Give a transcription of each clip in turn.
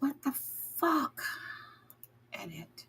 What the fuck? Edit.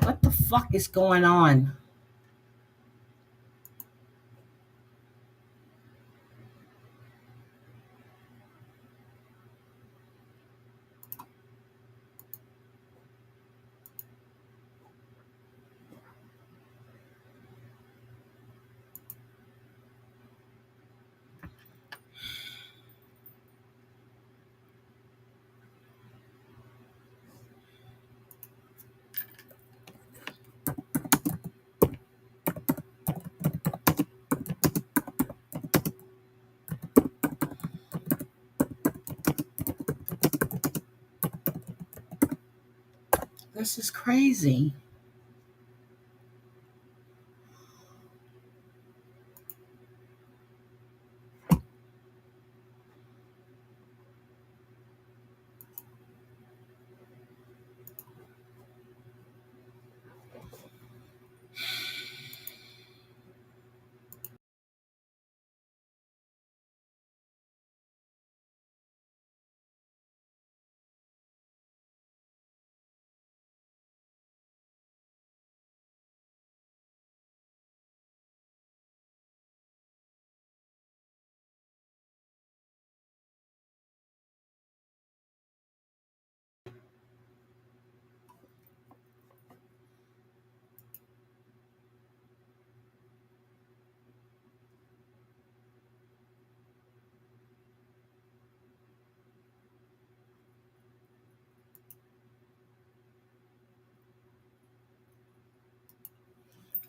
What the fuck is going on? This is crazy.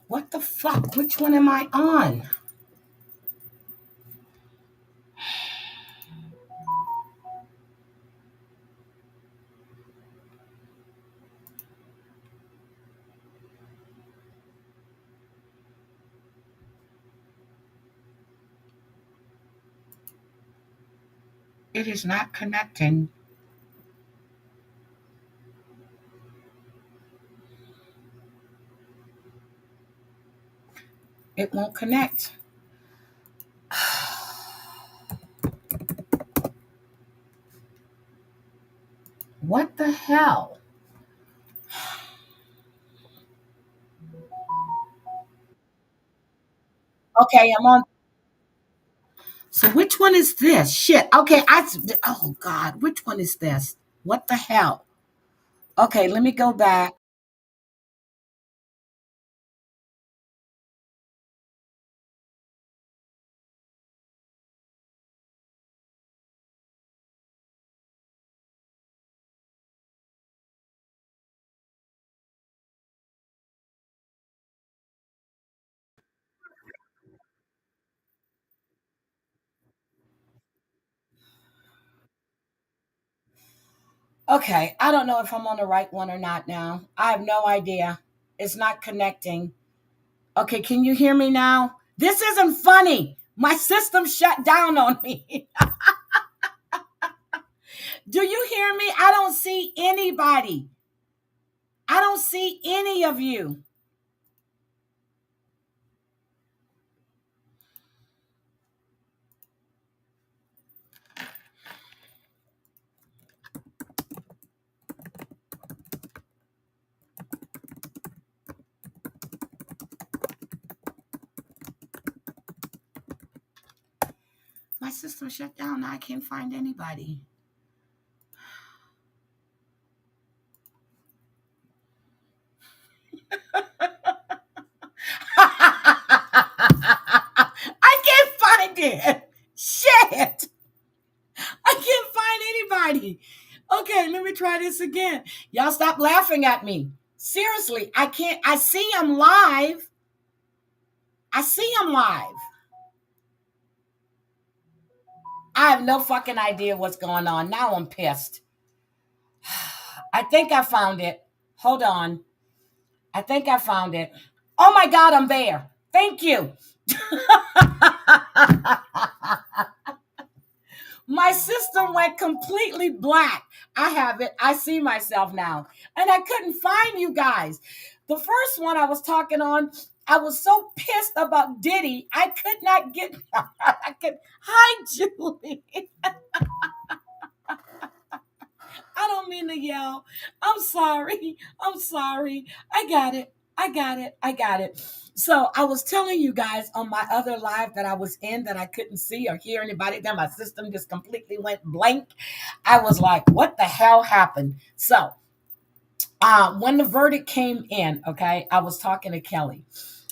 What the fuck? Which one am I on? It is not connecting. It won't connect. What the hell? Okay, I'm on. So which one is this? Shit. Okay, oh god, which one is this? What the hell? Okay, let me go back. Okay, I don't know if I'm on the right one or not now. I have no idea. It's not connecting. Okay, can you hear me now? This isn't funny. My system shut down on me. Do you hear me? I don't see anybody. I don't see any of you. My system shut down. Now I can't find anybody. I can't find it. Shit. I can't find anybody. Okay, let me try this again. Y'all stop laughing at me. Seriously, I can't. I see I'm live. I see I'm live. I have no fucking idea what's going on. Now I'm pissed. I think I found it. Hold on. I think I found it. Oh my God, I'm there. Thank you. My system went completely black. I have it. I see myself now. And I couldn't find you guys. The first one I was talking on, I was so pissed about Diddy. I could not get Hi, Julie. I don't mean to yell. I'm sorry. I'm sorry. I got it. I got it. I got it. So I was telling you guys on my other live that I was in that I couldn't see or hear anybody. Then my system just completely went blank. I was like, what the hell happened? So when the verdict came in, okay, I was talking to Kelly.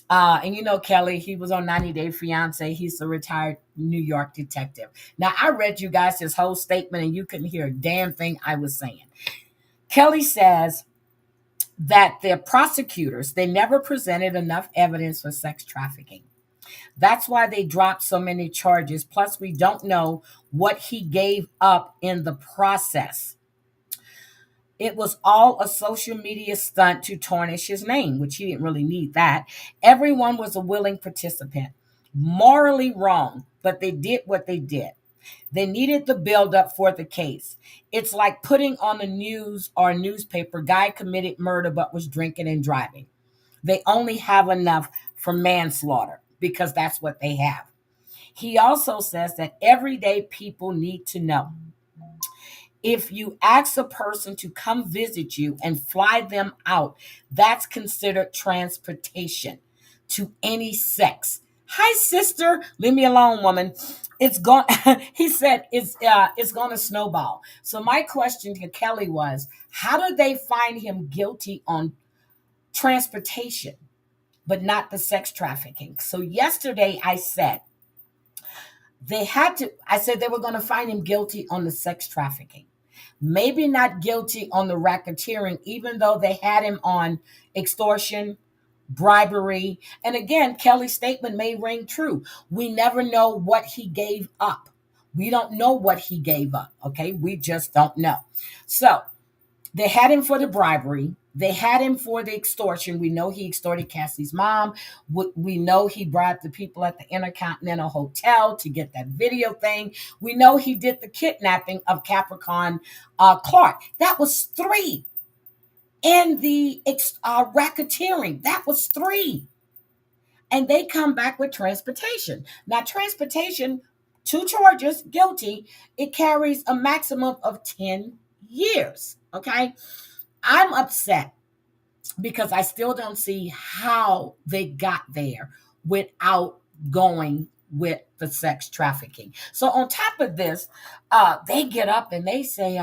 And you know, Kelly, he was on 90 Day Fiance. He's a retired New York detective. Now, I read you guys his whole statement and you couldn't hear a damn thing I was saying. Kelly says that the prosecutors, they never presented enough evidence for sex trafficking. That's why they dropped so many charges. Plus, we don't know what he gave up in the process. It was all a social media stunt to tarnish his name, which he didn't really need that. Everyone was a willing participant. Morally wrong, but they did what they did. They needed the buildup for the case. It's like putting on the news or newspaper, guy committed murder but was drinking and driving. They only have enough for manslaughter because that's what they have. He also says that everyday people need to know. If you ask a person to come visit you and fly them out, that's considered transportation to any sex. Hi, sister. Leave me alone, woman. It's going. He said it's going to snowball. So my question to Kelly was, how did they find him guilty on transportation, but not the sex trafficking? So yesterday I said they had to. I said they were going to find him guilty on the sex trafficking. Maybe not guilty on the racketeering, even though they had him on extortion, bribery. And again, Kelly's statement may ring true. We never know what he gave up. We don't know what he gave up. Okay. We just don't know. So they had him for the bribery. They had him for the extortion. We know he extorted Cassie's mom. We know he bribed the people at the Intercontinental Hotel to get that video thing. We know he did the kidnapping of Capricorn Clark. That was 3. And the racketeering, that was 3. And they come back with transportation. Now, transportation, 2 charges, guilty, it carries a maximum of 10 years. Okay. I'm upset because I still don't see how they got there without going with the sex trafficking. So on top of this, they get up and they say,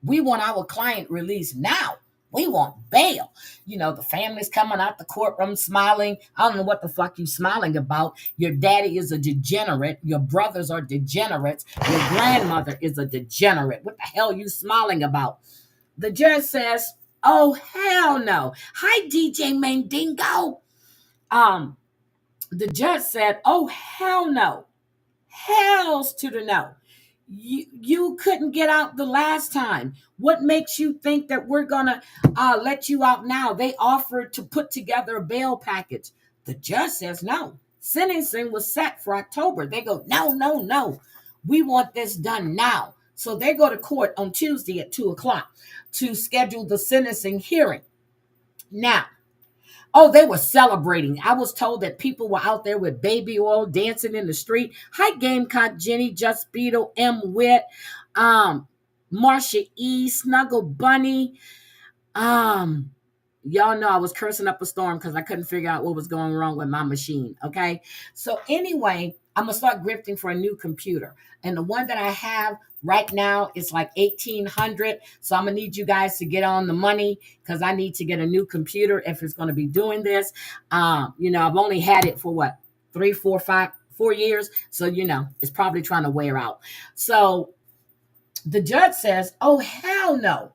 we want our client released now. We want bail. You know, the family's coming out the courtroom smiling. I don't know what the fuck you smiling about. Your daddy is a degenerate. Your brothers are degenerates. Your grandmother is a degenerate. What the hell are you smiling about? The judge says, oh, hell no. Hi, DJ Mandingo. The judge said, oh, hell no. Hells to the no. You couldn't get out the last time. What makes you think that we're going to let you out now? They offered to put together a bail package. The judge says no. Sentencing was set for October. They go, no, no, no. We want this done now. So they go to court on Tuesday at 2:00 to schedule the sentencing hearing. Now, they were celebrating. I was told that people were out there with baby oil dancing in the street. Hi, Gamecock Jenny, Just Beetle, M. Witt, Marsha E, Snuggle Bunny. Y'all know I was cursing up a storm because I couldn't figure out what was going wrong with my machine. Okay. So anyway, I'm going to start grifting for a new computer. And the one that I have right now is like $1,800. So I'm going to need you guys to get on the money because I need to get a new computer if it's going to be doing this. I've only had it for 3, 4, 5, 4 years. So, it's probably trying to wear out. So the judge says, oh, hell no.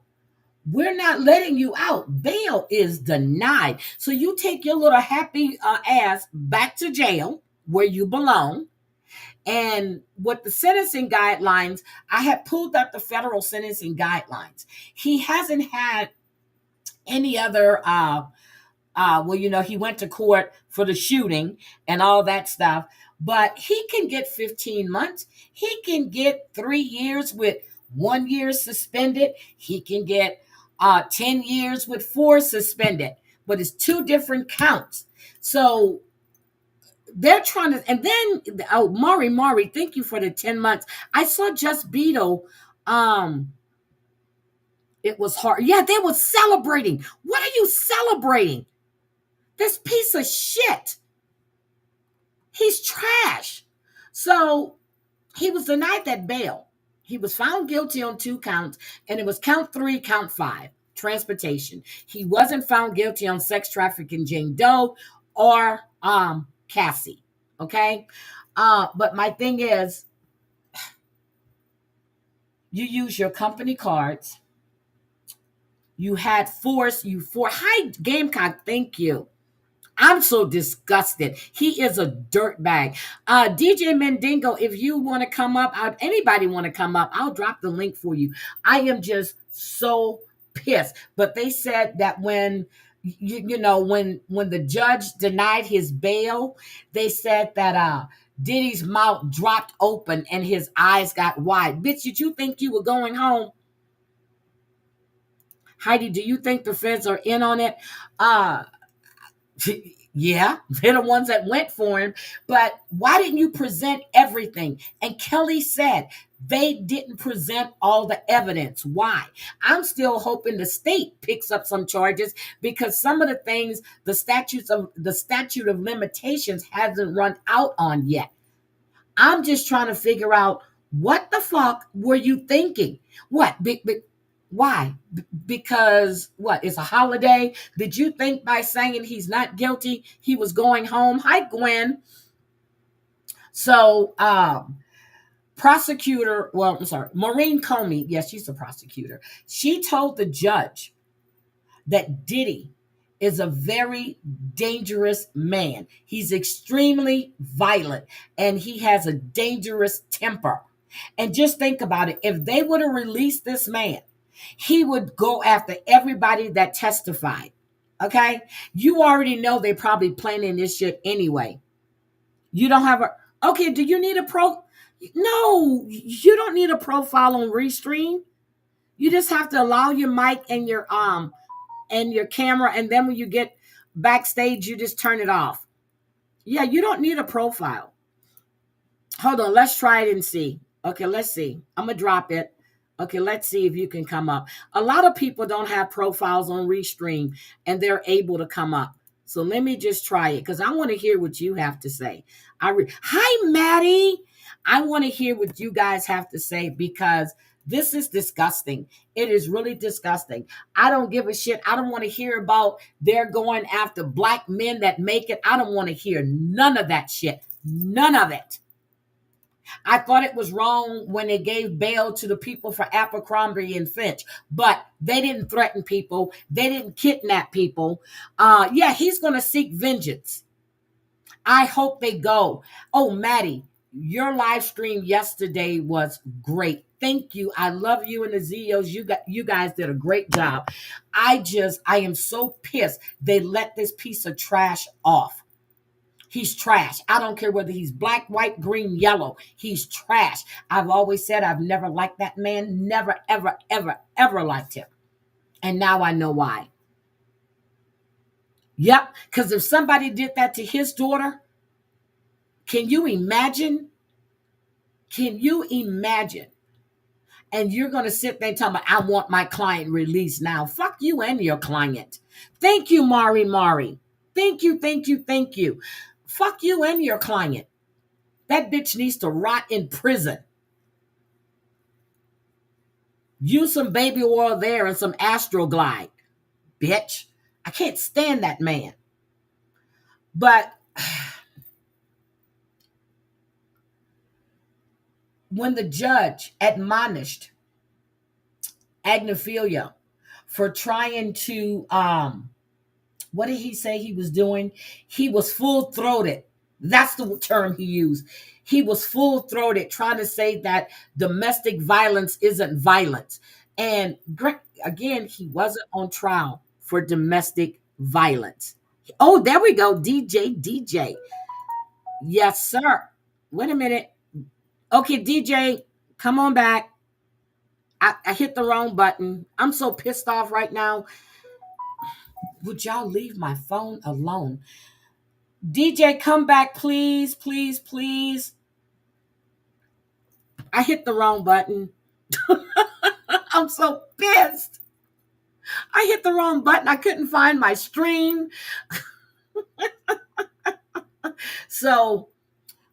We're not letting you out. Bail is denied. So you take your little happy ass back to jail where you belong. And with the sentencing guidelines, I had pulled up the federal sentencing guidelines. He hasn't had any other well, he went to court for the shooting and all that stuff, but he can get 15 months. He can get 3 years with 1 year suspended. He can get 10 years with 4 suspended, but it's two different counts. So they're trying to, and then, oh, Mari, thank you for the 10 months. I saw Just Beetle. It was hard. Yeah, they were celebrating. What are you celebrating? This piece of shit. He's trash. So he was denied that bail. He was found guilty on 2 counts, and it was count 3, count 5, transportation. He wasn't found guilty on sex trafficking Jane Doe or Cassie. Okay? But my thing is, you use your company cards. You had force. Hi, Gamecock, thank you. I'm so disgusted. He is a dirtbag. DJ Mendingo, if you want to come up, anybody want to come up, I'll drop the link for you. I am just so pissed. But they said that when when the judge denied his bail, they said that Diddy's mouth dropped open and his eyes got wide. Bitch, did you think you were going home? Heidi, do you think the feds are in on it? Yeah, they're the ones that went for him. But why didn't you present everything? And Kelly said they didn't present all the evidence. Why? I'm still hoping the state picks up some charges, because some of the things the statute of limitations hasn't run out on yet. I'm just trying to figure out, what the fuck were you thinking? What? Why? Because what? It's a holiday. Did you think by saying he's not guilty, he was going home? Hi, Gwen. So, prosecutor, well, I'm sorry, Maureen Comey, yes, she's a prosecutor. She told the judge that Diddy is a very dangerous man. He's extremely violent and he has a dangerous temper. And just think about it. If they would have released this man, he would go after everybody that testified. Okay? You already know they probably planning this shit anyway. You don't have a, okay, do you need a no, you don't need a profile on Restream. You just have to allow your mic and your camera, and then when you get backstage, you just turn it off. Yeah, you don't need a profile. Hold on, let's try it and see. Okay, let's see. I'm gonna drop it. Okay, let's see if you can come up. A lot of people don't have profiles on Restream and they're able to come up. So let me just try it, because I want to hear what you have to say. Hi, Maddie. I want to hear what you guys have to say, because this is disgusting. It is really disgusting. I don't give a shit. I don't want to hear about they're going after black men that make it. I don't want to hear none of that shit. None of it. I thought it was wrong when they gave bail to the people for Abercrombie and Finch, but they didn't threaten people. They didn't kidnap people. Yeah, he's going to seek vengeance. I hope they go. Oh, Maddie, your live stream yesterday was great. Thank you. I love you and the Zeos. You guys did a great job. I am so pissed they let this piece of trash off. He's trash. I don't care whether he's black, white, green, yellow. He's trash. I've always said I've never liked that man. Never, ever, ever, ever liked him. And now I know why. Yep. Because if somebody did that to his daughter, can you imagine? Can you imagine? And you're going to sit there and tell me, I want my client released now. Fuck you and your client. Thank you, Mari. Thank you, thank you, thank you. Fuck you and your client. That bitch needs to rot in prison. Use some baby oil there and some Astroglide. Bitch. I can't stand that man. But when the judge admonished Agnophilia for trying to, what did he say he was doing? He was full-throated. That's the term he used. He was full-throated trying to say that domestic violence isn't violence. And again, he wasn't on trial for domestic violence. Oh, there we go. DJ. Yes, sir. Wait a minute. Okay, DJ, come on back. I hit the wrong button. I'm so pissed off right now. Would y'all leave my phone alone? DJ, come back, please, please, please. I hit the wrong button. I'm so pissed. I hit the wrong button. I couldn't find my stream. So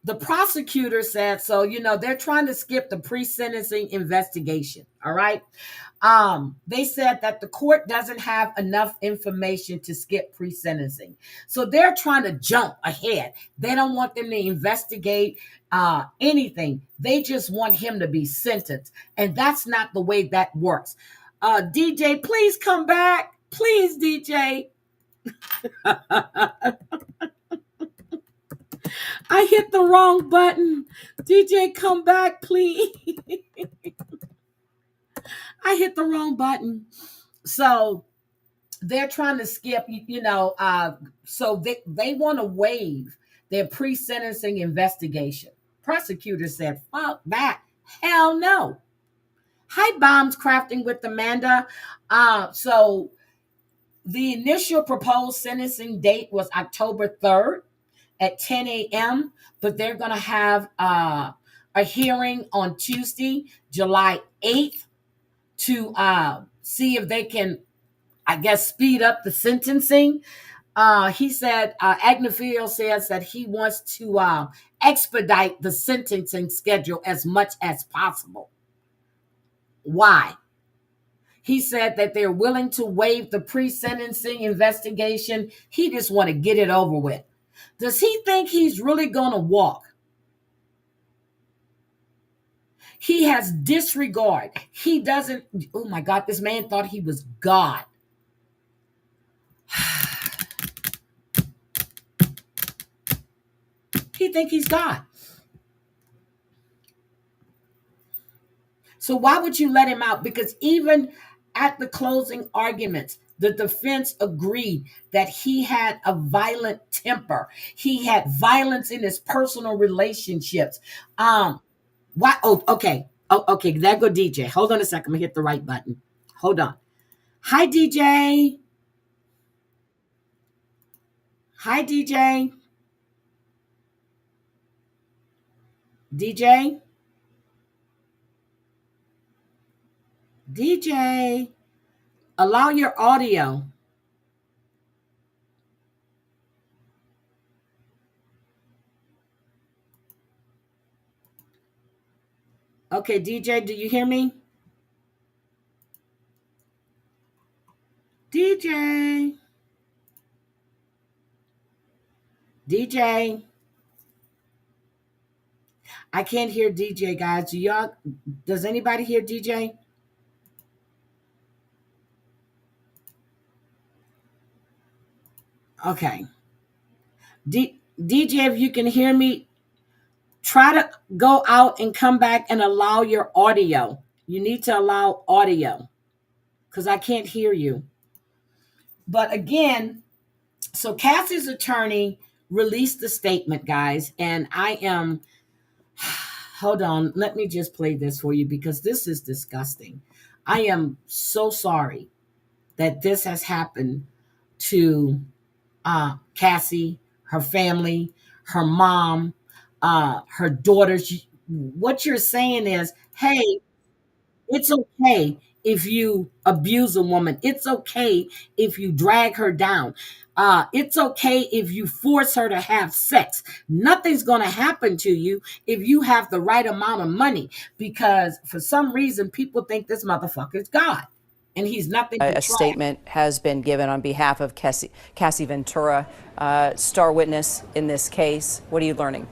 the prosecutor said, so, they're trying to skip the pre-sentencing investigation. All right. They said that the court doesn't have enough information to skip pre-sentencing. So they're trying to jump ahead. They don't want them to investigate anything. They just want him to be sentenced. And that's not the way that works. DJ, please come back. Please, DJ. I hit the wrong button. DJ, come back, please. I hit the wrong button. So they're trying to skip, so they want to waive their pre-sentencing investigation. Prosecutor said, fuck that. Hell no. Hi, Bombs Crafting with Amanda. So the initial proposed sentencing date was October 3rd at 10 a.m., but they're going to have a hearing on Tuesday, July 8th, to see if they can, I guess, speed up the sentencing. He said, Agnefield says that he wants to expedite the sentencing schedule as much as possible. Why? He said that they're willing to waive the pre-sentencing investigation. He just want to get it over with. Does he think he's really going to walk? He has disregard. He doesn't. Oh my God, this man thought he was God. He think he's God. So why would you let him out? Because even at the closing arguments, the defense agreed that he had a violent temper. He had violence in his personal relationships. Why? Oh, okay. Oh, okay. There go DJ. Hold on a second. I'm gonna hit the right button. Hold on. Hi, DJ. Hi, DJ. DJ. DJ. Allow your audio. Okay, DJ, do you hear me? DJ. DJ. I can't hear DJ, guys. Does anybody hear DJ? Okay. DJ, if you can hear me, try to go out and come back and allow your audio. You need to allow audio because I can't hear you. But again, so Cassie's attorney released the statement, guys, and I am, hold on, let me just play this for you because this is disgusting. I am so sorry that this has happened to Cassie, her family, her mom, her daughters. What you're saying is, hey, it's okay if you abuse a woman. It's okay if you drag her down. It's okay if you force her to have sex. Nothing's going to happen to you if you have the right amount of money, because for some reason people think this motherfucker's God. And he's nothing. A statement has been given on behalf of Cassie Ventura, star witness in this case. What are you learning?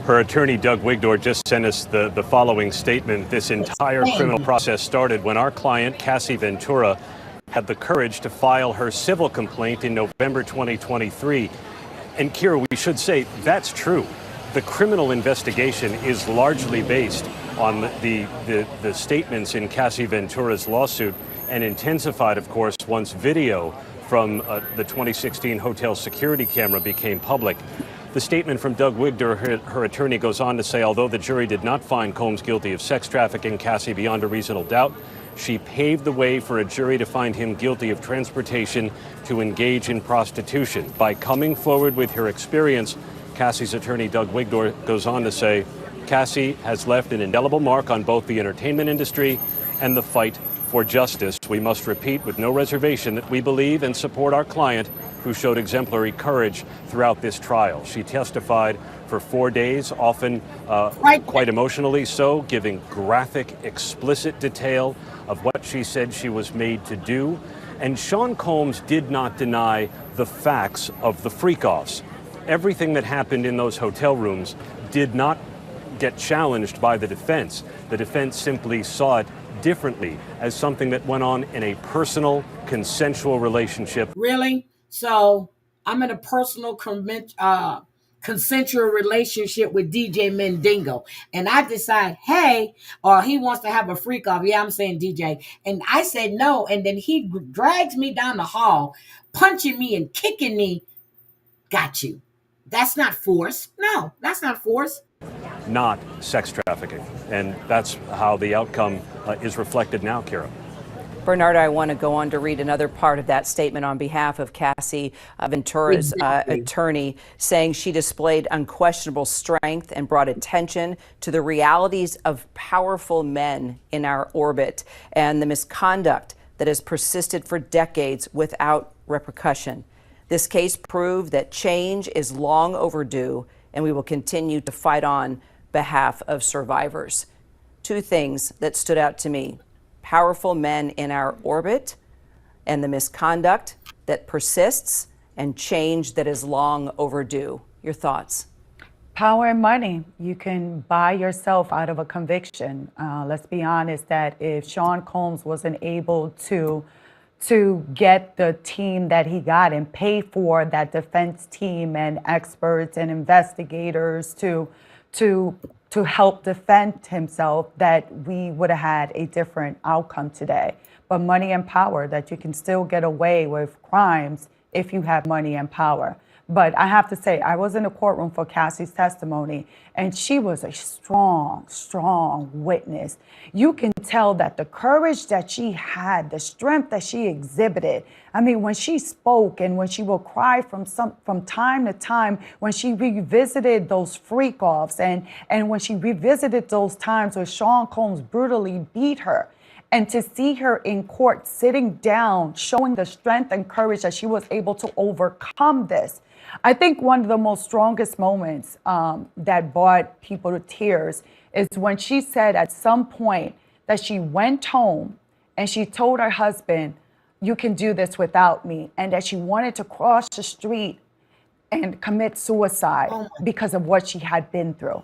Her attorney, Doug Wigdor, just sent us the following statement. This entire criminal process started when our client, Cassie Ventura, had the courage to file her civil complaint in November 2023. And Kira, we should say that's true. The criminal investigation is largely based on the statements in Cassie Ventura's lawsuit, and intensified, of course, once video from the 2016 hotel security camera became public. The statement from Doug Wigder, her attorney, goes on to say, although the jury did not find Combs guilty of sex trafficking Cassie beyond a reasonable doubt, she paved the way for a jury to find him guilty of transportation to engage in prostitution. By coming forward with her experience, Cassie's attorney, Doug Wigdor, goes on to say, Cassie has left an indelible mark on both the entertainment industry and the fight for justice. We must repeat with no reservation that we believe and support our client, who showed exemplary courage throughout this trial. She testified for 4 days, often quite emotionally so, giving graphic, explicit detail of what she said she was made to do. And Sean Combs did not deny the facts of the freak-offs. Everything that happened in those hotel rooms did not get challenged by the defense. The defense simply saw it differently, as something that went on in a personal, consensual relationship. Really? So I'm in a personal consensual relationship with DJ Mendingo, and I decide, hey, or he wants to have a freak off. Yeah, I'm saying DJ. And I said no, and then he drags me down the hall, punching me and kicking me. Got you. That's not force. No, that's not force. Not sex trafficking. And that's how the outcome is reflected now, Kira. Bernardo, I want to go on to read another part of that statement on behalf of Cassie Ventura's attorney, saying she displayed unquestionable strength and brought attention to the realities of powerful men in our orbit and the misconduct that has persisted for decades without repercussion. This case proved that change is long overdue, and we will continue to fight on behalf of survivors. Two things that stood out to me: powerful men in our orbit and the misconduct that persists, and change that is long overdue. Your thoughts? Power and money. You can buy yourself out of a conviction. Let's be honest that if Sean Combs wasn't able to get the team that he got and pay for that defense team and experts and investigators to help defend himself, that we would have had a different outcome today. But money and power, that you can still get away with crimes if you have money and power. But I have to say, I was in the courtroom for Cassie's testimony, and she was a strong, strong witness. You can tell that the courage that she had, the strength that she exhibited. I mean, when she spoke and when she would cry from time to time, when she revisited those freak-offs and when she revisited those times where Sean Combs brutally beat her, and to see her in court sitting down, showing the strength and courage that she was able to overcome this. I think one of the most strongest moments that brought people to tears is when she said at some point that she went home and she told her husband, "You can do this without me," and that she wanted to cross the street and commit suicide because of what she had been through.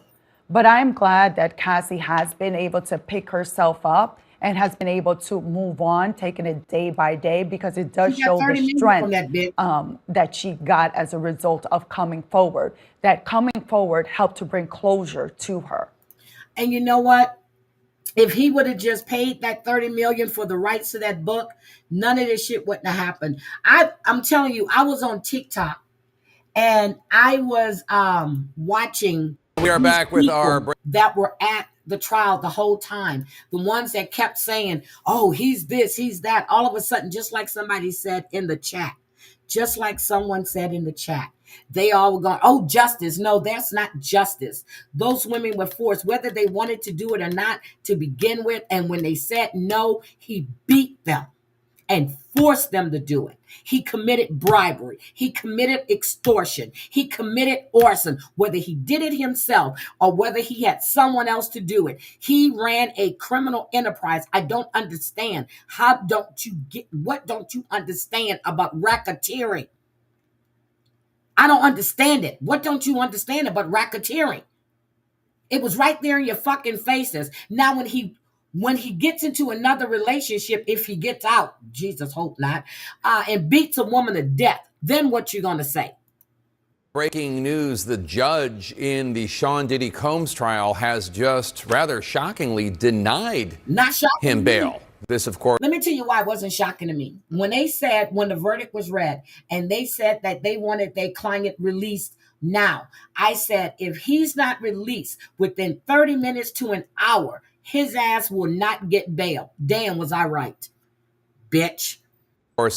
But I'm glad that Cassie has been able to pick herself up and has been able to move on, taking it day by day, because it does show the strength that she got as a result of coming forward. That coming forward helped to bring closure to her. And you know what? If he would have just paid that $30 million for the rights to that book, none of this shit wouldn't have happened. I'm telling you, I was on TikTok and I was watching. We are back with our that were at the trial the whole time. The ones that kept saying, "Oh, he's this, he's that." All of a sudden, just like somebody said in the chat, just like someone said in the chat, they all were going, "Oh, justice." No, that's not justice. Those women were forced, whether they wanted to do it or not to begin with. And when they said no, he beat them and forced them to do it. He committed bribery. He committed extortion. He committed arson, whether he did it himself or whether he had someone else to do it. He ran a criminal enterprise. I don't understand. What don't you understand about racketeering? I don't understand it. What don't you understand about racketeering? It was right there in your fucking faces. Now, when he gets into another relationship, if he gets out, Jesus, hope not, and beats a woman to death, then what you gonna say? Breaking news, the judge in the Sean Diddy Combs trial has just rather shockingly denied Not shocking him to bail. me. This, of course, Let me tell you why it wasn't shocking to me. When the verdict was read and they said that they wanted their client released now, I said, if he's not released within 30 minutes to an hour, his ass will not get bail. Damn, was I right, bitch.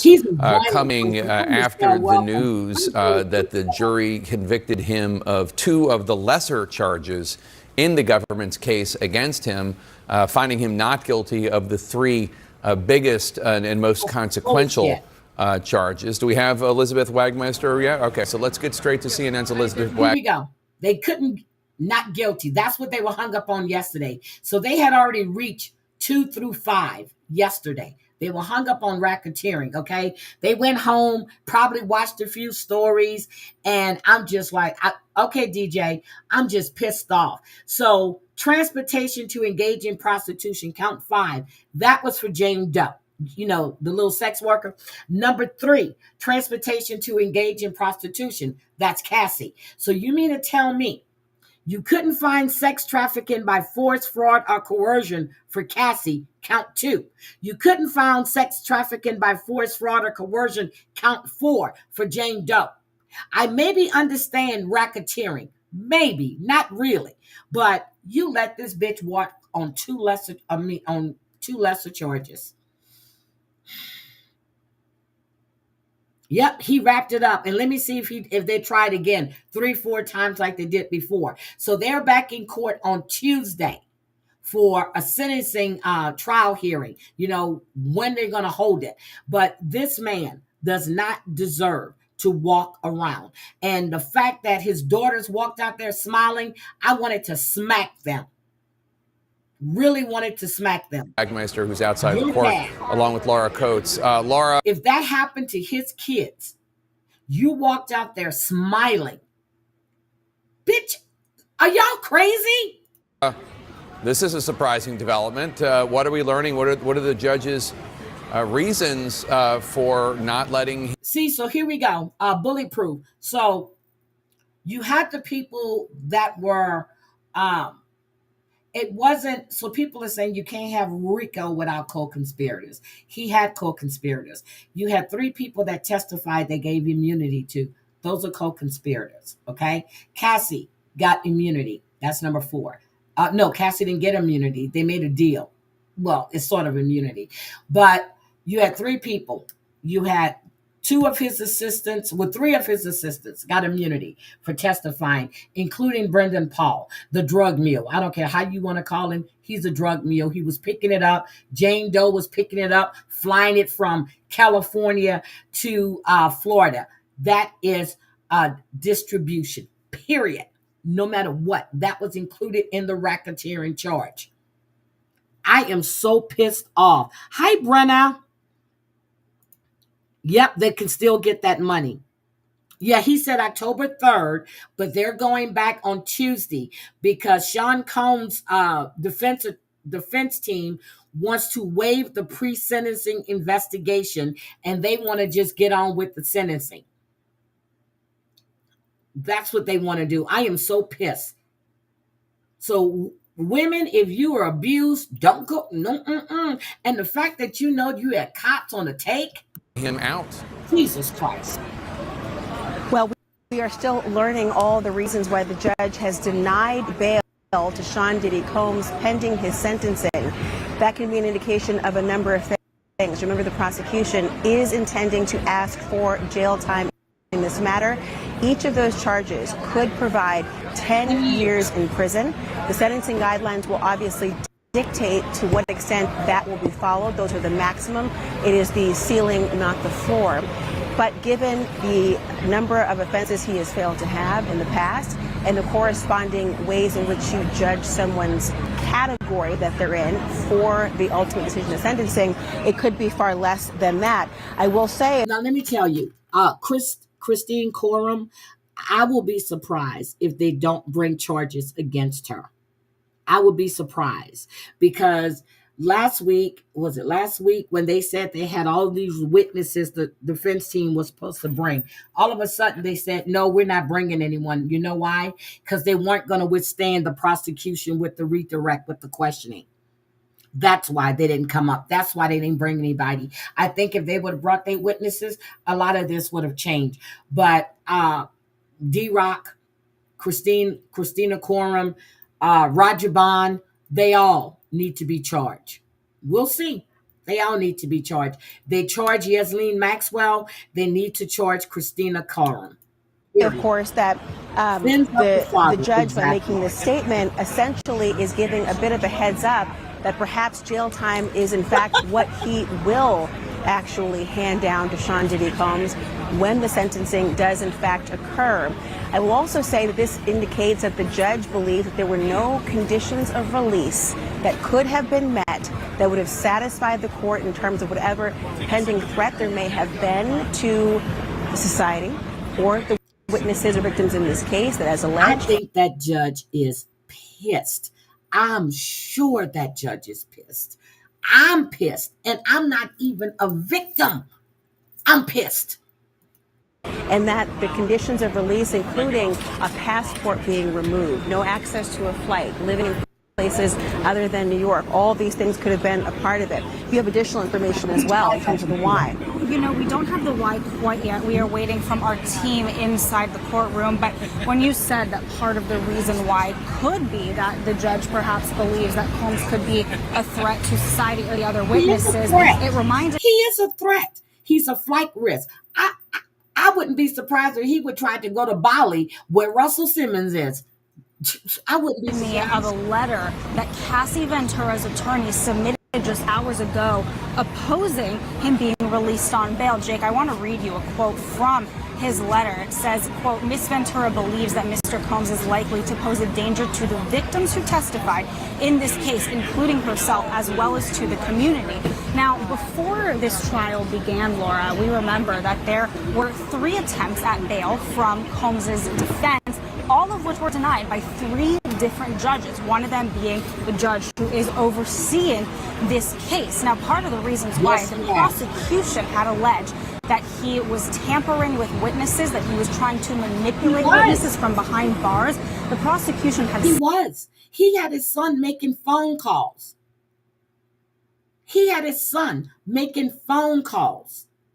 He's a violent coming person. after the Welcome. news that the jury convicted him of 2 of the lesser charges in the government's case against him, finding him not guilty of the 3 biggest and most consequential charges. Do we have Elizabeth Wagmeister yet? Okay, so let's get straight to CNN's Elizabeth Wagmeister. Here we go. They couldn't not guilty. That's what they were hung up on yesterday. So they had already reached 2 through 5 yesterday. They were hung up on racketeering, okay? They went home, probably watched a few stories, and I'm just like, okay, DJ, I'm just pissed off. So transportation to engage in prostitution, count 5, that was for Jane Doe. You know, the little sex worker. Number 3, transportation to engage in prostitution. That's Cassie. So you mean to tell me you couldn't find sex trafficking by force, fraud, or coercion for Cassie, count 2. You couldn't find sex trafficking by force, fraud, or coercion, count 4 for Jane Doe. I maybe understand racketeering, maybe, not really, but you let this bitch walk on 2 lesser charges. Yep, he wrapped it up. And let me see if they tried again 3-4 times like they did before. So they're back in court on Tuesday for a sentencing trial hearing, you know, when they're going to hold it. But this man does not deserve to walk around. And the fact that his daughters walked out there smiling, I wanted to smack them. Really wanted to smack them. Wagmeister, who's outside the court, along with Laura Coates. Laura. If that happened to his kids, you walked out there smiling. Bitch, are y'all crazy? This is a surprising development. What are we learning? What are the judge's reasons for not letting him? See, so here we go. Bulletproof. So you had the people that were it wasn't, so people are saying you can't have RICO without co-conspirators. He had co-conspirators. You had 3 people that testified they gave immunity to. Those are co-conspirators, okay? Cassie got immunity. That's number 4. No, Cassie didn't get immunity. They made a deal. Well, it's sort of immunity. But you had 3 people. You had 2 of his assistants, 3 of his assistants got immunity for testifying, including Brendan Paul, the drug mule. I don't care how you want to call him. He's a drug mule. He was picking it up. Jane Doe was picking it up, flying it from California to Florida. That is distribution, period. No matter what, that was included in the racketeering charge. I am so pissed off. Hi, Brenna. Yep, they can still get that money. Yeah, he said October 3rd, but they're going back on Tuesday because Sean Combs' defense team wants to waive the pre-sentencing investigation and they want to just get on with the sentencing. That's what they want to do. I am so pissed. So women, if you are abused, don't go. No, And the fact that you know you had cops on the take. Him out. Jesus Christ. Well, we are still learning all the reasons why the judge has denied bail to Sean Diddy Combs pending his sentencing. That can be an indication of a number of things. Remember, the prosecution is intending to ask for jail time in this matter. Each of those charges could provide 10 years in prison. The sentencing guidelines will obviously dictate to what extent that will be followed. Those are the maximum. It is the ceiling, not the floor. But given the number of offenses he has failed to have in the past and the corresponding ways in which you judge someone's category that they're in for the ultimate decision of sentencing, it could be far less than that. I will say... Now, let me tell you, Christine Coram, I will be surprised if they don't bring charges against her. I would be surprised because last week, was it last week, when they said they had all these witnesses the defense team was supposed to bring? All of a sudden they said, no, we're not bringing anyone. You know why? Because they weren't going to withstand the prosecution with the redirect, with the questioning. That's why they didn't come up. That's why they didn't bring anybody. I think if they would have brought their witnesses, a lot of this would have changed. But D-Rock, Christina Coram, Roger Bond, they all need to be charged. We'll see. They all need to be charged. They charge Yasleen Maxwell. They need to charge Christina Coram. Of course, that the judge, by making this statement, essentially is giving a bit of a heads up that perhaps jail time is in fact what he will actually hand down to Sean Diddy Combs when the sentencing does in fact occur. I will also say that this indicates that the judge believes that there were no conditions of release that could have been met that would have satisfied the court in terms of whatever pending threat there may have been to society or the witnesses or victims in this case that as alleged. I think that judge is pissed. I'm sure that judge is pissed. I'm pissed, and I'm not even a victim. I'm pissed. And that the conditions of release, including a passport being removed, no access to a flight, living in places other than New York, all these things could have been a part of it. You have additional information as well in terms of the why. You know, we don't have the why quite yet. We are waiting from our team inside the courtroom. But when you said that part of the reason why could be that the judge perhaps believes that Combs could be a threat to society or the other witnesses, it reminds he is a threat. He's a flight risk. I wouldn't be surprised if he would try to go to Bali, where Russell Simmons is. I wouldn't be surprised. Of a letter that Cassie Ventura's attorney submitted just hours ago opposing him being released on bail. Jake, I want to read you a quote from his letter. It says, quote, Miss Ventura believes that Mr. Combs is likely to pose a danger to the victims who testified in this case, including herself, as well as to the community. Now, before this trial began, Laura, we remember that there were 3 attempts at bail from Combs's defense, all of which were denied by 3 different judges, one of them being the judge who is overseeing this case. Now, part of the reasons why the prosecution had alleged that he was tampering with witnesses, that he was trying to manipulate witnesses from behind bars, the prosecution had... He had his son making phone calls.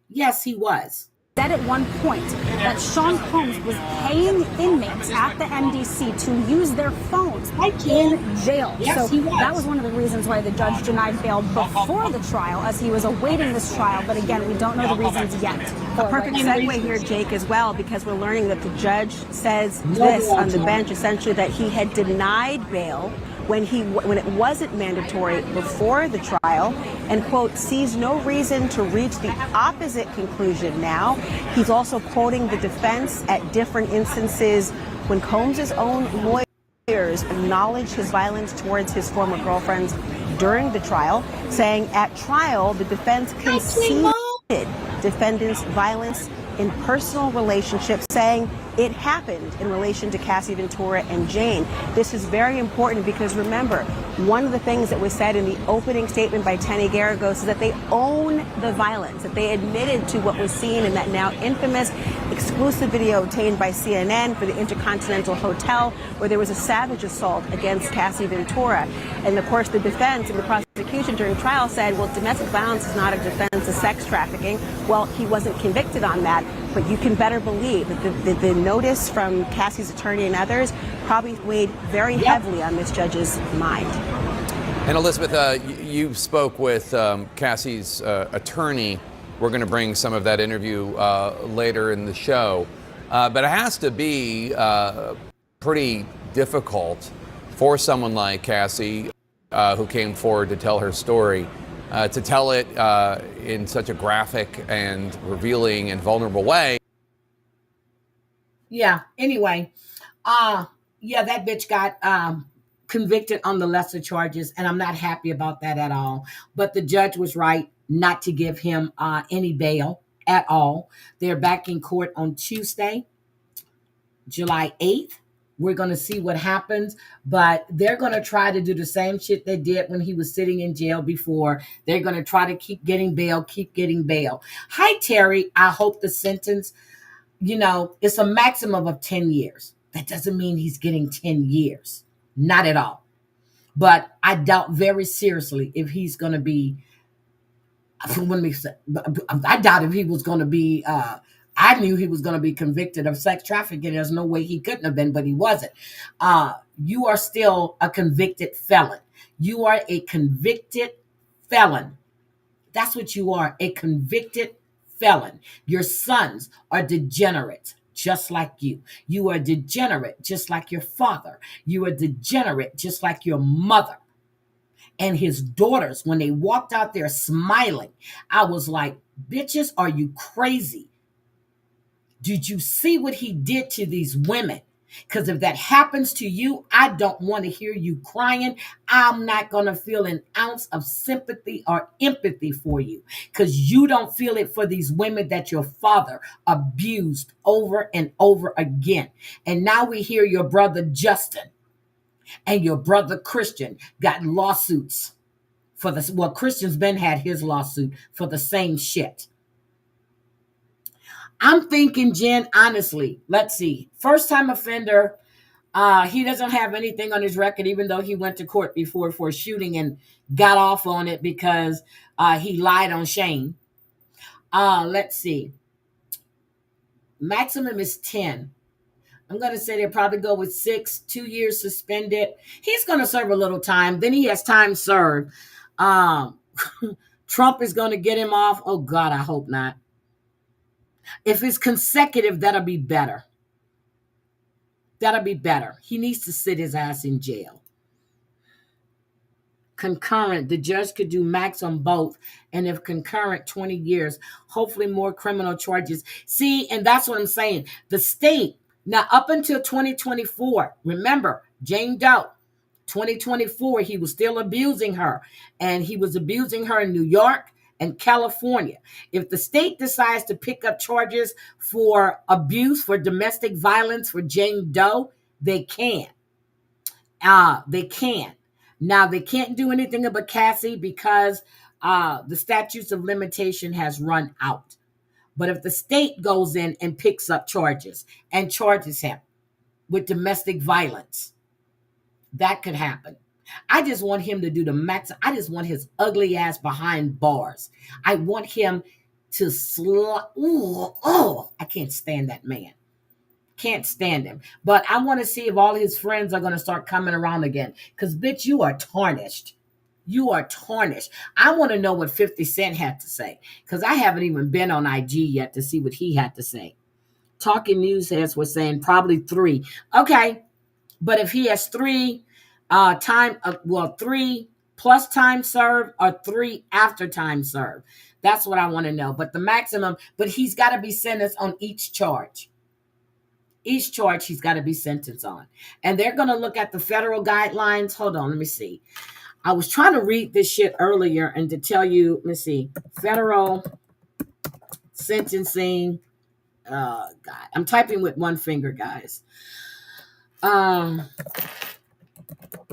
Yes, he was. Said at one point that Sean Combs was paying inmates at the MDC to use their phones in jail. Yes, so that was one of the reasons why the judge denied bail before the trial, as he was awaiting this trial. But again, we don't know the reasons yet. A perfect segue here, Jake, as well, because we're learning that the judge says this on the bench, essentially that he had denied bail when it wasn't mandatory before the trial, and, quote, sees no reason to reach the opposite conclusion now. He's also quoting the defense at different instances when Combs' own lawyers acknowledged his violence towards his former girlfriends during the trial, saying at trial the defense conceded defendants' violence in personal relationships, saying it happened in relation to Cassie Ventura and Jane. This is very important because, remember, one of the things that was said in the opening statement by Tenny Garagos is that they own the violence, that they admitted to what was seen in that now infamous exclusive video obtained by CNN for the Intercontinental Hotel, where there was a savage assault against Cassie Ventura. And, of course, the defense and the prosecution during trial said, well, domestic violence is not a defense of sex trafficking. Well, he wasn't convicted on that, but you can better believe that the notice from Cassie's attorney and others probably weighed very heavily on this judge's mind. And Elizabeth, you spoke with Cassie's attorney. We're going to bring some of that interview later in the show. But it has to be pretty difficult for someone like Cassie, who came forward to tell her story, to tell it in such a graphic and revealing and vulnerable way. Yeah, anyway, that bitch got convicted on the lesser charges, and I'm not happy about that at all. But the judge was right not to give him any bail at all. They're back in court on Tuesday, July 8th. We're going to see what happens, but they're going to try to do the same shit they did when he was sitting in jail before. They're going to try to keep getting bail, keep getting bail. Hi, Terry. I hope the sentence, it's a maximum of 10 years. That doesn't mean he's getting 10 years. Not at all. But I doubt very seriously if he's going to be, I doubt if he was going to be, I knew he was going to be convicted of sex trafficking. There's no way he couldn't have been, but he wasn't. You are still a convicted felon. You are a convicted felon. That's what you are, a convicted felon. Your sons are degenerates, just like you. You are degenerate, just like your father. You are degenerate, just like your mother. And his daughters, when they walked out there smiling, I was like, bitches, are you crazy? Did you see what he did to these women? Because if that happens to you, I don't want to hear you crying. I'm not going to feel an ounce of sympathy or empathy for you because you don't feel it for these women that your father abused over and over again. And now we hear your brother Justin and your brother Christian got lawsuits for this. Well, Christian's been had his lawsuit for the same shit. I'm thinking, Jen, honestly, let's see. First time offender, he doesn't have anything on his record, even though he went to court before for shooting and got off on it because he lied on Shane. Let's see. Maximum is 10. I'm going to say they'll probably go with 6, 2 years suspended. He's going to serve a little time. Then he has time served. Trump is going to get him off. Oh, God, I hope not. If it's consecutive, that'll be better. That'll be better. He needs to sit his ass in jail. Concurrent, the judge could do max on both. And if concurrent, 20 years. Hopefully more criminal charges. See, and that's what I'm saying. The state, now up until 2024, remember, Jane Doe, 2024, he was still abusing her. And he was abusing her in New York and California. If the state decides to pick up charges for abuse, for domestic violence, for Jane Doe, they can. They can. Now, they can't do anything about Cassie because the statutes of limitation has run out. But if the state goes in and picks up charges and charges him with domestic violence, that could happen. I just want him to do the max. I just want his ugly ass behind bars. I want him to I can't stand that man. Can't stand him. But I want to see if all his friends are going to start coming around again. Because, bitch, you are tarnished. You are tarnished. I want to know what 50 Cent had to say. Because I haven't even been on IG yet to see what he had to say. Talking News heads were saying probably 3. Okay. But if he has 3 3 plus time served or 3 after time served. That's what I want to know. But the maximum, but he's got to be sentenced on each charge. Each charge he's got to be sentenced on. And they're going to look at the federal guidelines. Hold on, let me see. I was trying to read this shit earlier and to tell you, let me see. Federal sentencing. God, I'm typing with one finger, guys.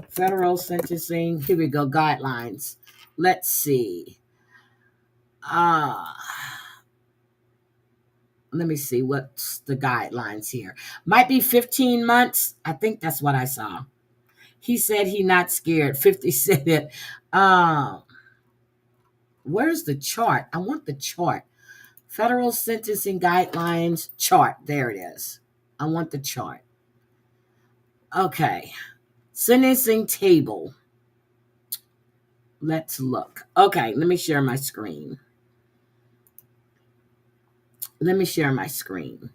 Federal sentencing. Here we go. Guidelines. Let's see. Let me see what's the guidelines here. Might be 15 months. I think that's what I saw. He said he not scared. 50 said it. Where's the chart? I want the chart. Federal sentencing guidelines chart. There it is. I want the chart. Okay. Sentencing table. Let's look. Okay, let me share my screen. Let me share my screen.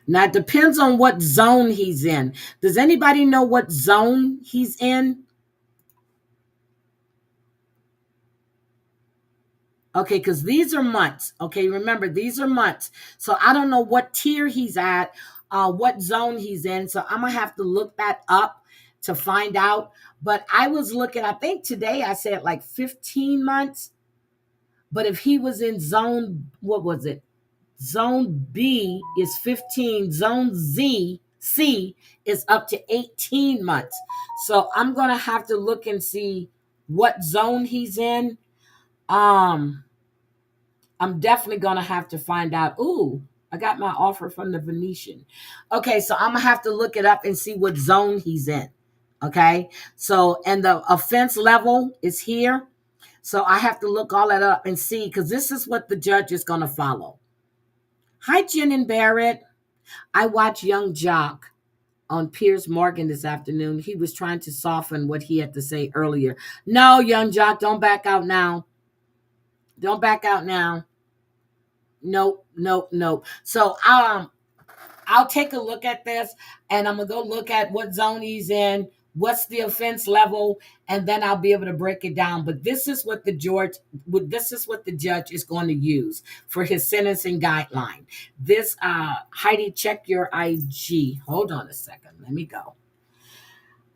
Now, it depends on what zone he's in. Does anybody know what zone he's in? Okay, because these are months. Okay, remember, these are months. So I don't know what tier he's at, what zone he's in. So I'm going to have to look that up to find out. But I was looking, I think today I said like 15 months. But if he was in zone, what was it? Zone B is 15. Zone Z, C is up to 18 months. So I'm going to have to look and see what zone he's in. I'm definitely going to have to find out. Ooh, I got my offer from the Venetian. Okay, so I'm going to have to look it up and see what zone he's in. Okay, so, and the offense level is here. So I have to look all that up and see, because this is what the judge is going to follow. Hi, Jen and Barrett. I watched Young Jock on Piers Morgan this afternoon. He was trying to soften what he had to say earlier. No, Young Jock, don't back out now. Don't back out now. Nope, nope, nope. So I'll take a look at this, and I'm gonna go look at what zone he's in, what's the offense level, and then I'll be able to break it down. But this is what the judge is going to use for his sentencing guideline. This Heidi, check your IG. Hold on a second. Let me go.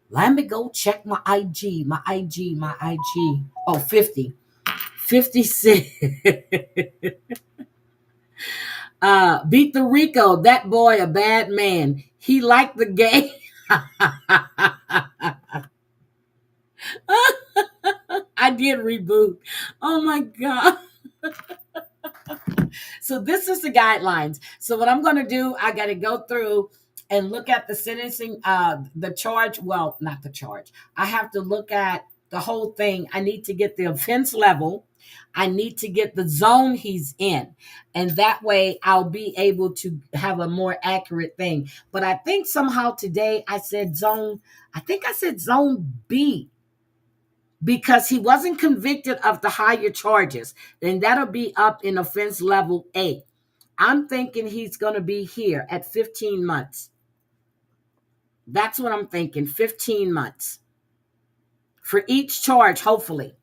Let me go check my IG. My IG. Oh, 50. 56. Beat the Rico, that boy a bad man. He liked the game. I did reboot. Oh my God. So this is the guidelines. So what I'm going to do, I got to go through and look at the sentencing, the charge. Well, not the charge. I have to look at the whole thing. I need to get the offense level. I need to get the zone he's in. And that way I'll be able to have a more accurate thing. But I think somehow today I said zone B, because he wasn't convicted of the higher charges. Then that'll be up in offense level A. I'm thinking he's going to be here at 15 months. That's what I'm thinking, 15 months. For each charge, hopefully.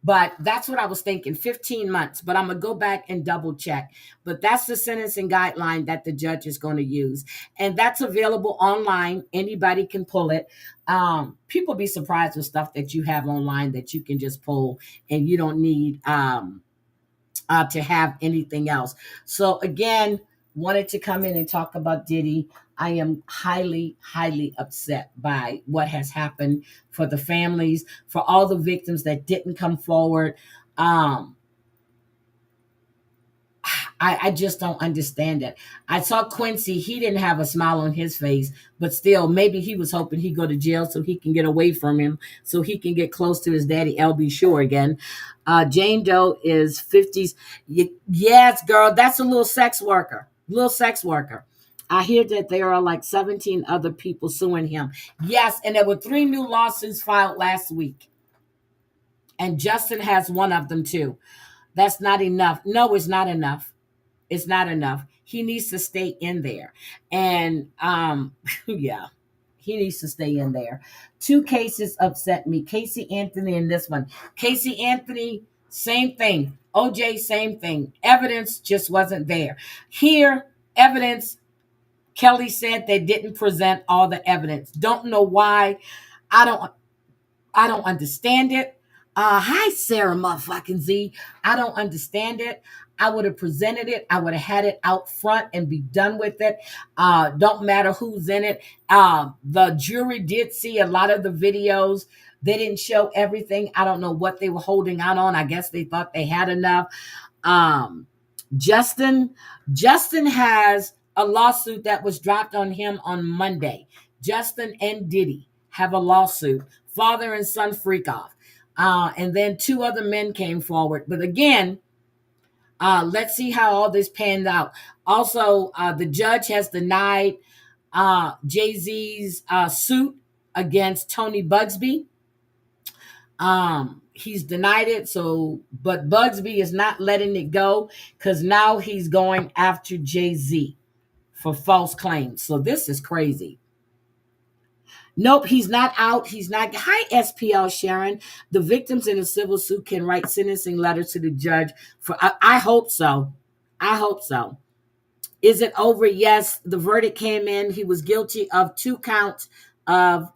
But that's what I was thinking, 15 months. But I'm going to go back and double check. But that's the sentencing guideline that the judge is going to use. And that's available online. Anybody can pull it. People be surprised with stuff that you have online that you can just pull, and you don't need to have anything else. So again, wanted to come in and talk about Diddy. I am highly, highly upset by what has happened for the families, for all the victims that didn't come forward. I just don't understand it. I saw Quincy. He didn't have a smile on his face, but still, maybe he was hoping he'd go to jail so he can get away from him, so he can get close to his daddy, LB Shore, again. Jane Doe is 50s. Yes, girl, that's a little sex worker. I hear that there are like 17 other people suing him. Yes, and there were 3 new lawsuits filed last week. And Justin has one of them too. That's not enough. No, it's not enough. It's not enough. He needs to stay in there. And yeah, he needs to stay in there. 2 cases upset me. Casey Anthony and this one. Casey Anthony, same thing. OJ, same thing. Evidence just wasn't there. Here, evidence, Kelly said they didn't present all the evidence. Don't know why. I don't understand it. Hi, Sarah motherfucking Z. I don't understand it. I would have presented it. I would have had it out front and be done with it. Don't matter who's in it. The jury did see a lot of the videos. They didn't show everything. I don't know what they were holding out on. I guess they thought they had enough. Justin has a lawsuit that was dropped on him on Monday. Justin and Diddy have a lawsuit. Father and son freak off. And then 2 other men came forward. But again, let's see how all this panned out. Also, the judge has denied Jay-Z's suit against Tony Bugsby. He's denied it. But Bugsby is not letting it go, because now he's going after Jay-Z for false claims. So this is crazy. Nope, he's not out. He's not. Hi, SPL Sharon. The victims in a civil suit can write sentencing letters to the judge. I hope so. I hope so. Is it over? Yes. The verdict came in. He was guilty of 2 counts of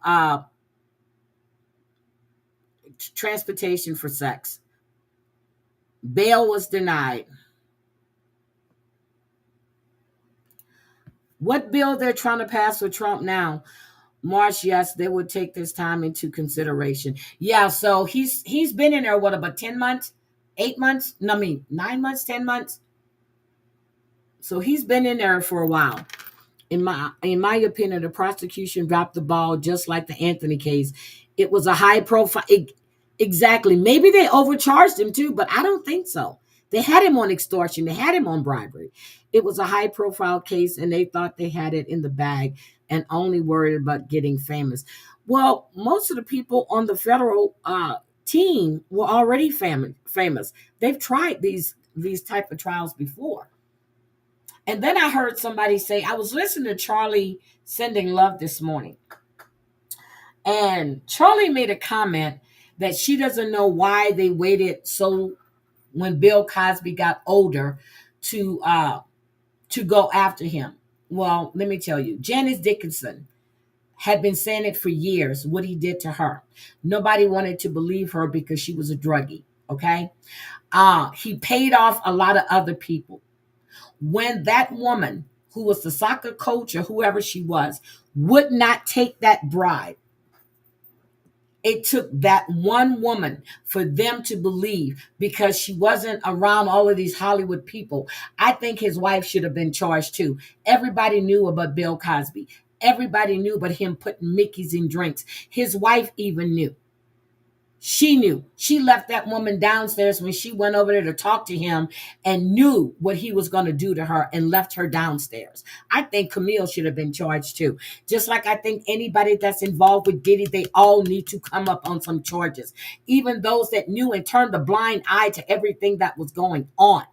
transportation for sex. Bail was denied. What bill they're trying to pass for Trump now? March, yes, they would take this time into consideration. Yeah, so he's been in there, what, about 10 months? 8 months? No, I mean 9 months, 10 months. So he's been in there for a while. In my opinion, the prosecution dropped the ball just like the Anthony case. It was a high profile. Exactly. Maybe they overcharged him too, but I don't think so. They had him on extortion. They had him on bribery. It was a high profile case, and they thought they had it in the bag and only worried about getting famous. Well, most of the people on the federal team were already famous. They've tried these type of trials before. And then I heard somebody say, I was listening to Charlie Sending Love this morning. And Charlie made a comment that she doesn't know why they waited so when Bill Cosby got older to go after him. Well, let me tell you, Janice Dickinson had been saying it for years, what he did to her. Nobody wanted to believe her because she was a druggie, okay? He paid off a lot of other people. When that woman, who was the soccer coach or whoever she was, would not take that bribe, it took that one woman for them to believe, because she wasn't around all of these Hollywood people. I think his wife should have been charged too. Everybody knew about Bill Cosby. Everybody knew about him putting Mickeys in drinks. His wife even knew. She knew. She left that woman downstairs when she went over there to talk to him and knew what he was going to do to her and left her downstairs. I think Camille should have been charged too. Just like I think anybody that's involved with Diddy, they all need to come up on some charges. Even those that knew and turned a blind eye to everything that was going on.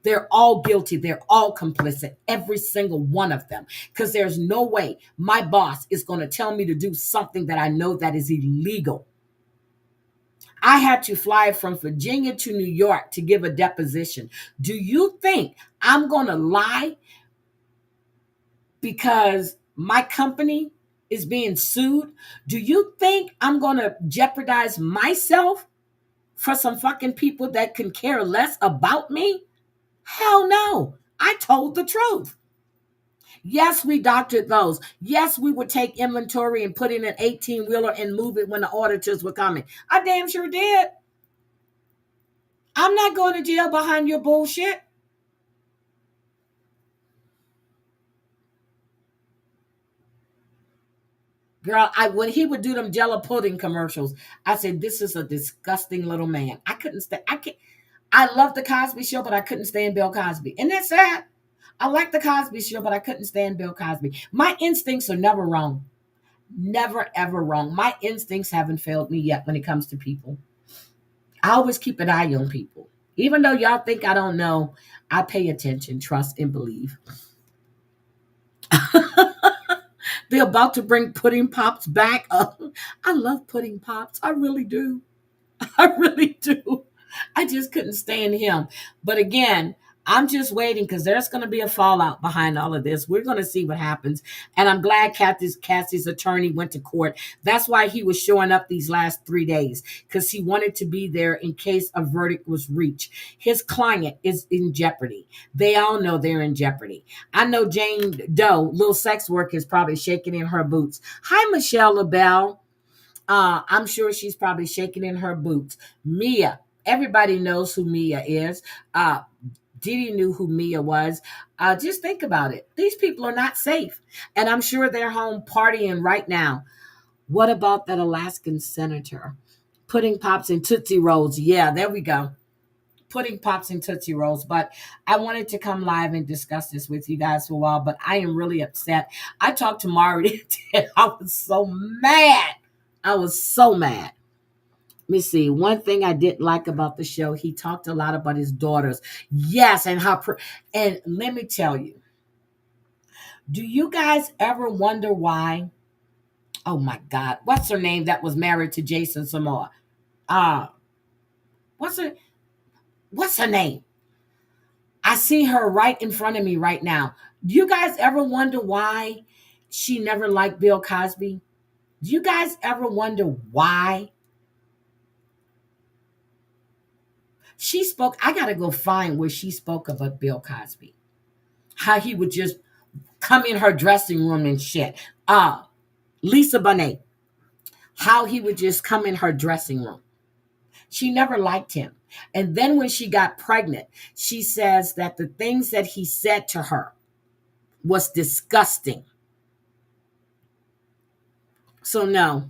They're all guilty. They're all complicit. Every single one of them. Because there's no way my boss is going to tell me to do something that I know that is illegal. I had to fly from Virginia to New York to give a deposition. Do you think I'm going to lie because my company is being sued? Do you think I'm going to jeopardize myself for some fucking people that can care less about me? Hell no. I told the truth. Yes, we doctored those. Yes, we would take inventory and put in an 18-wheeler and move it when the auditors were coming. I damn sure did. I'm not going to jail behind your bullshit. Girl, when he would do them Jello pudding commercials, I said, this is a disgusting little man. I couldn't stand. I love the Cosby Show, but I couldn't stand Bill Cosby. Isn't that sad? I like the Cosby Show, but I couldn't stand Bill Cosby. My instincts are never wrong. Never, ever wrong. My instincts haven't failed me yet when it comes to people. I always keep an eye on people. Even though y'all think I don't know, I pay attention, trust, and believe. They're about to bring pudding pops back. I love pudding pops. I really do. I really do. I just couldn't stand him. But again, I'm just waiting because there's going to be a fallout behind all of this. We're going to see what happens. And I'm glad Cassie's attorney went to court. That's why he was showing up these last 3 days, because he wanted to be there in case a verdict was reached. His client is in jeopardy. They all know they're in jeopardy. I know Jane Doe, little sex worker, is probably shaking in her boots. Hi, Michelle LaBelle. I'm sure she's probably shaking in her boots. Mia. Everybody knows who Mia is. Diddy knew who Mia was. Just think about it. These people are not safe. And I'm sure they're home partying right now. What about that Alaskan senator? Pudding pops and Tootsie Rolls. Yeah, there we go. Pudding pops and Tootsie Rolls. But I wanted to come live and discuss this with you guys for a while, but I am really upset. I talked to Mari. I was so mad. I was so mad. Let me see. One thing I didn't like about the show, he talked a lot about his daughters. Yes, and and let me tell you, do you guys ever wonder why? Oh my God, what's her name that was married to Jason Momoa? What's her name? I see her right in front of me right now. Do you guys ever wonder why she never liked Bill Cosby? Do you guys ever wonder why? She spoke, I got to go find where she spoke about Bill Cosby. How he would just come in her dressing room and shit. Lisa Bonet, how he would just come in her dressing room. She never liked him. And then when she got pregnant, she says that the things that he said to her was disgusting. So no.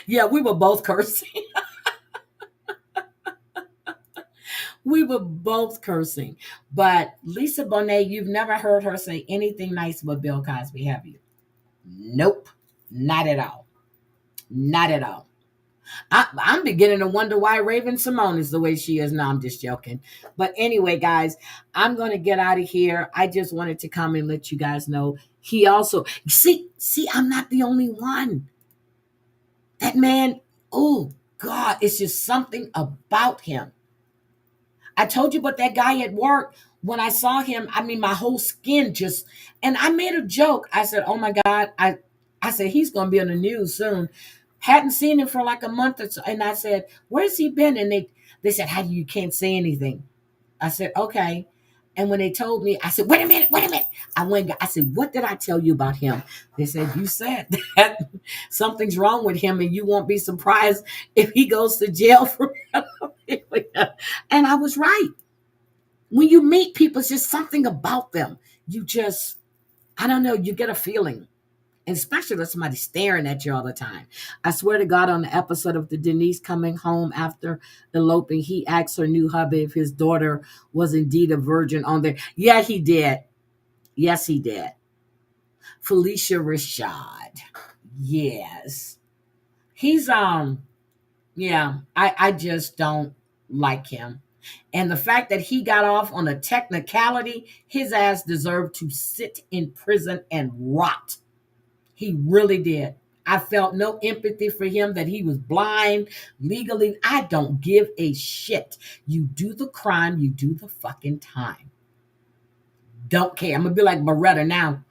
Yeah, we were both cursing. We were both cursing. But Lisa Bonet, you've never heard her say anything nice about Bill Cosby, have you? Nope. Not at all. Not at all. I'm beginning to wonder why Raven Simone is the way she is. No, I'm just joking. But anyway, guys, I'm going to get out of here. I just wanted to come and let you guys know. He also, see, I'm not the only one. That man, oh, God, it's just something about him. I told you about that guy at work. When I saw him, I mean, my whole skin just, and I made a joke. I said, oh my God. I said, he's going to be on the news soon. Hadn't seen him for like a month or so. And I said, where's he been? And they said, how do you can't say anything? I said, okay. And when they told me, I said, wait a minute. I said, what did I tell you about him? They said, you said that something's wrong with him and you won't be surprised if he goes to jail for And I was right. When you meet people, it's just something about them. You just, I don't know, you get a feeling. And especially with somebody staring at you all the time. I swear to God, on the episode of the Denise coming home after eloping, he asked her new hubby if his daughter was indeed a virgin on there. Yeah, he did. Yes, he did. Felicia Rashad. Yes. He's, yeah, I just don't like him. And the fact that he got off on a technicality, his ass deserved to sit in prison and rot. He really did. I felt no empathy for him that he was blind legally. I don't give a shit. You do the crime, you do the fucking time. Don't care. I'm going to be like Beretta now.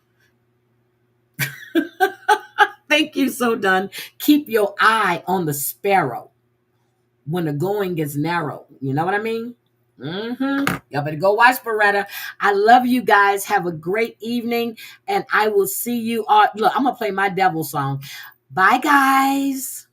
Thank you, so done. Keep your eye on the sparrow when the going gets narrow. You know what I mean? Y'all better go watch Beretta. I love you guys. Have a great evening. And I will see you. Look, I'm going to play my devil song. Bye, guys.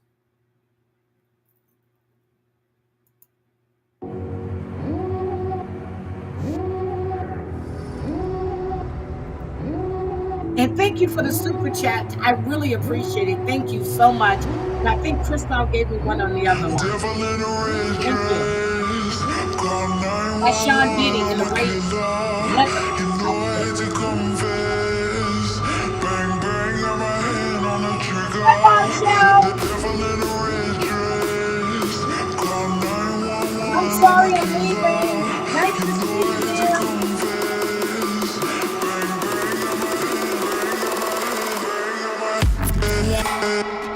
And thank you for the super chat. I really appreciate it. Thank you so much. And I think Crystal gave me one on the other one. Thank you. That's Sean Diddy in the race. I'm sorry I'm leaving. Nice to see you. Yeah.